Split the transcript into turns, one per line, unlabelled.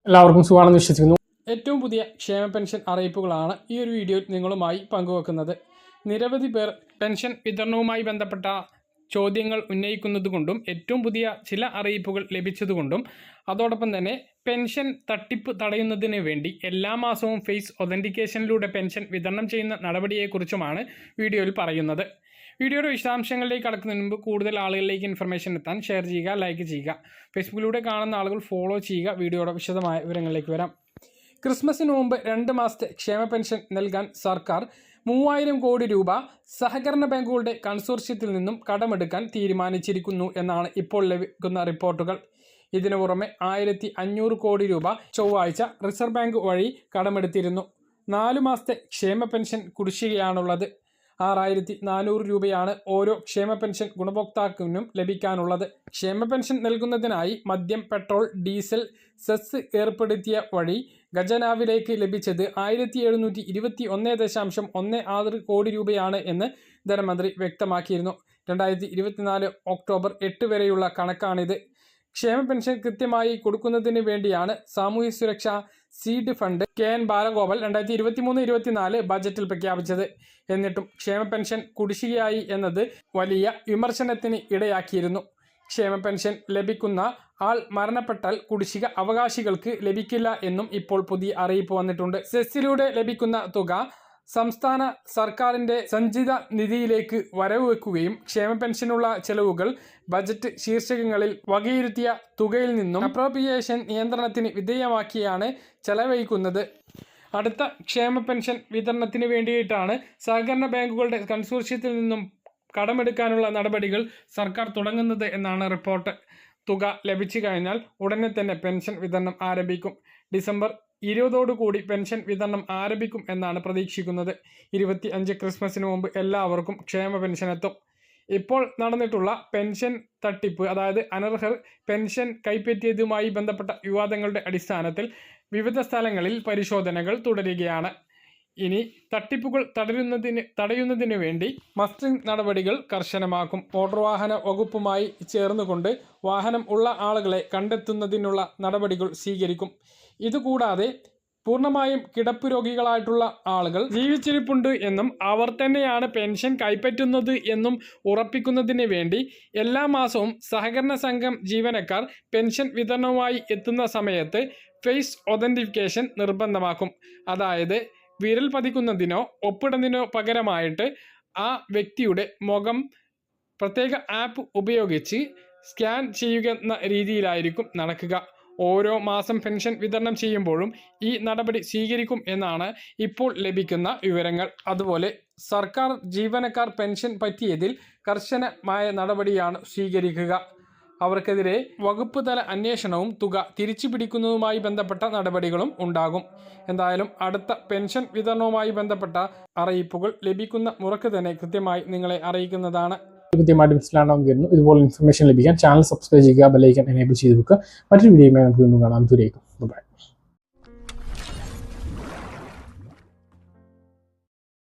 എല്ലാവർക്കും സുഖമാണെന്ന് വിശ്വസിക്കുന്നു. ഏറ്റവും പുതിയ ക്ഷേമ പെൻഷൻ അറിയിപ്പുകളാണ് ഈ ഒരു വീഡിയോയിൽ നിങ്ങളുമായി പങ്കുവെക്കുന്നത്. നിരവധി പേർ പെൻഷൻ വിതരണവുമായി ബന്ധപ്പെട്ട ചോദ്യങ്ങൾ ഉന്നയിക്കുന്നതുകൊണ്ടും ഏറ്റവും പുതിയ ചില അറിയിപ്പുകൾ ലഭിച്ചതുകൊണ്ടും അതോടൊപ്പം തന്നെ പെൻഷൻ തട്ടിപ്പ് തടയുന്നതിന് വേണ്ടി എല്ലാ മാസവും ഫേസ് ഒതൻറ്റിക്കേഷനിലൂടെ പെൻഷൻ വിതരണം ചെയ്യുന്ന നടപടിയെക്കുറിച്ചുമാണ് വീഡിയോയിൽ പറയുന്നത്. വീഡിയോയുടെ വിശദാംശങ്ങളിലേക്ക് കടക്കുന്നതിന് മുമ്പ് കൂടുതൽ ആളുകളിലേക്ക് ഇൻഫർമേഷൻ എത്താൻ ഷെയർ ചെയ്യുക, ലൈക്ക് ചെയ്യുക. ഫേസ്ബുക്കിലൂടെ കാണുന്ന ആളുകൾ ഫോളോ ചെയ്യുക. വീഡിയോയുടെ വിശദമായ വിവരങ്ങളിലേക്ക് വരാം. ക്രിസ്മസിന് മുമ്പ് 2 മാസത്തെ ക്ഷേമ പെൻഷൻ നൽകാൻ സർക്കാർ 3000 കോടി രൂപ സഹകരണ ബാങ്കുകളുടെ കൺസോർഷ്യത്തിൽ നിന്നും കടമെടുക്കാൻ തീരുമാനിച്ചിരിക്കുന്നു എന്നാണ് ഇപ്പോൾ ലഭിക്കുന്ന റിപ്പോർട്ടുകൾ. ഇതിനു പുറമെ 1500 കോടി രൂപ ചൊവ്വാഴ്ച റിസർവ് ബാങ്ക് വഴി കടമെടുത്തിരുന്നു. 4 മാസത്തെ ക്ഷേമ പെൻഷൻ കുടിശ്ശികയാണുള്ളത്. 6400 രൂപയാണ് ഓരോ ക്ഷേമ പെൻഷൻ ഗുണഭോക്താക്കളിനും ലഭിക്കാനുള്ളത്. ക്ഷേമ പെൻഷൻ നൽകുന്നതിനായി മദ്യം, പെട്രോൾ, ഡീസൽ സെസ് ഏർപ്പെടുത്തിയ വഴി ഖജനാവിലേക്ക് ലഭിച്ചത് 1721.16 കോടി രൂപയാണ് എന്ന് ധനമന്ത്രി വ്യക്തമാക്കിയിരുന്നു. 2024 ഒക്ടോബർ 8 വരെയുള്ള കണക്കാണിത്. ക്ഷേമ പെൻഷൻ കൃത്യമായി കൊടുക്കുന്നതിന് വേണ്ടിയാണ് സാമൂഹ്യ സുരക്ഷാ സീഡ് ഫണ്ട് KN ബാലഗോപാൽ 2023-24 ബജറ്റിൽ പ്രഖ്യാപിച്ചത്. എന്നിട്ടും ക്ഷേമ പെൻഷൻ കുടിശ്ശികയായി എന്നത് വലിയ വിമർശനത്തിന് ഇടയാക്കിയിരുന്നു. ക്ഷേമ പെൻഷൻ ലഭിക്കുന്ന ആൾ മരണപ്പെട്ടാൽ കുടിശ്ശിക അവകാശികൾക്ക് ലഭിക്കില്ല എന്നും ഇപ്പോൾ പുതിയ അറിയിപ്പ് വന്നിട്ടുണ്ട്. സെസ്സിലൂടെ ലഭിക്കുന്ന തുക സംസ്ഥാന സർക്കാരിൻ്റെ സഞ്ചിത നിധിയിലേക്ക് വരവ് വെക്കുകയും ക്ഷേമ പെൻഷനുള്ള ചെലവുകൾ ബജറ്റ് ശീർഷകങ്ങളിൽ വകയിരുത്തിയ തുകയിൽ നിന്നും അപ്രോപ്രിയേഷൻ നിയന്ത്രണത്തിന് വിധേയമാക്കിയാണ് ചെലവഴിക്കുന്നത്. അടുത്ത ക്ഷേമ പെൻഷൻ വിതരണത്തിന് വേണ്ടിയിട്ടാണ് സഹകരണ ബാങ്കുകളുടെ കൺസോർഷ്യത്തിൽ നിന്നും കടമെടുക്കാനുള്ള നടപടികൾ സർക്കാർ തുടങ്ങുന്നത് എന്നാണ് റിപ്പോർട്ട്. തുക ലഭിച്ചു കഴിഞ്ഞാൽ ഉടനെ തന്നെ പെൻഷൻ വിതരണം ആരംഭിക്കും. ഡിസംബർ 20 പെൻഷൻ വിതരണം ആരംഭിക്കും എന്നാണ് പ്രതീക്ഷിക്കുന്നത്. 25 ക്രിസ്മസിന് മുമ്പ് എല്ലാവർക്കും ക്ഷേമ പെൻഷൻ എത്തും. ഇപ്പോൾ നടന്നിട്ടുള്ള പെൻഷൻ തട്ടിപ്പ്, അതായത് അനർഹർ പെൻഷൻ കൈപ്പറ്റിയതുമായി ബന്ധപ്പെട്ട വിവാദങ്ങളുടെ അടിസ്ഥാനത്തിൽ വിവിധ സ്ഥലങ്ങളിൽ പരിശോധനകൾ തുടരുകയാണ്. ഇനി തട്ടിപ്പുകൾ തടയുന്നതിന് വേണ്ടി മസ്റ്ററിംഗ് നടപടികൾ കർശനമാക്കും. മോട്ടോർ വാഹന വകുപ്പുമായി ചേർന്നുകൊണ്ട് വാഹനം ഉള്ള ആളുകളെ കണ്ടെത്തുന്നതിനുള്ള നടപടികൾ സ്വീകരിക്കും. ഇതുകൂടാതെ പൂർണ്ണമായും കിടപ്പ് രോഗികളായിട്ടുള്ള ആളുകൾ ജീവിച്ചിരിപ്പുണ്ട് എന്നും അവർ തന്നെയാണ് പെൻഷൻ കൈപ്പറ്റുന്നത് എന്നും ഉറപ്പിക്കുന്നതിന് വേണ്ടി എല്ലാ മാസവും സഹകരണ സംഘം ജീവനക്കാർ പെൻഷൻ വിതരണവുമായി എത്തുന്ന സമയത്ത് ഫേസ് ഒതൻറ്റിഫിക്കേഷൻ നിർബന്ധമാക്കും. അതായത് വിരൽ പതിക്കുന്നതിനോ ഒപ്പിടുന്നതിനോ പകരമായിട്ട് ആ വ്യക്തിയുടെ മുഖം പ്രത്യേക ആപ്പ് ഉപയോഗിച്ച് സ്കാൻ ചെയ്യുന്ന രീതിയിലായിരിക്കും നടക്കുക. ഓരോ മാസം പെൻഷൻ വിതരണം ചെയ്യുമ്പോഴും ഈ നടപടി സ്വീകരിക്കും എന്നാണ് ഇപ്പോൾ ലഭിക്കുന്ന വിവരങ്ങൾ. അതുപോലെ സർക്കാർ ജീവനക്കാർ പെൻഷൻ പറ്റിയതിൽ കർശനമായ നടപടിയാണ് സ്വീകരിക്കുക. അവർക്കെതിരെ വകുപ്പ് തല അന്വേഷണവും തുക തിരിച്ചു പിടിക്കുന്നതുമായി ബന്ധപ്പെട്ട നടപടികളും ഉണ്ടാകും. എന്തായാലും അടുത്ത പെൻഷൻ വിതരണവുമായി ബന്ധപ്പെട്ട അറിയിപ്പുകൾ ലഭിക്കുന്ന മുറക്ക് തന്നെ കൃത്യമായി നിങ്ങളെ അറിയിക്കുന്നതാണ്. കൃത്യമായിട്ട് മനസ്സിലാണെന്ന് ഇതുപോലെ ഇൻഫർമേഷൻ ലഭിക്കാൻ ചാനൽ സബ്സ്ക്രൈബ് ചെയ്യുക, ബെൽ ഐക്കൺ എനേബിൾ ചെയ്ത് വെക്കുക. മറ്റൊരു വീഡിയോയുമായി നമുക്ക് വീണ്ടും കാണാം. ദൂരേക്കും ബൈ.